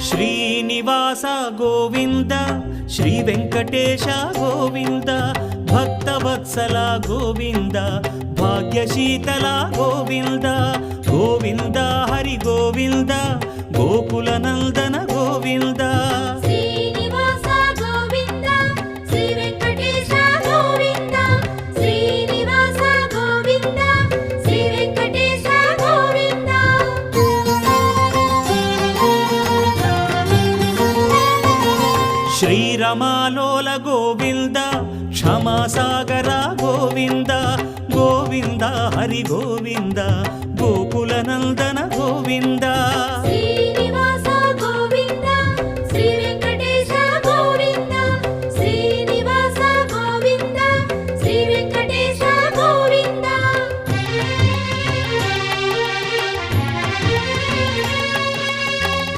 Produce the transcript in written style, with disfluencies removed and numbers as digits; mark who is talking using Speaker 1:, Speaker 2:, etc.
Speaker 1: Srinivasa Govinda Shri Venkatesha Govinda Bhaktavatsala Govinda భాగ్యశీతల Govinda Govinda Hari Govinda Gokula Nandana Govinda
Speaker 2: Srinivasa Govinda Shri Venkatesha Govinda Srinivasa Govinda Shri Venkatesha Govinda
Speaker 1: శ్రీరమాలోల Govinda క్షమాసాగర Govinda Govinda Hari Govinda Gokula Nandana Govinda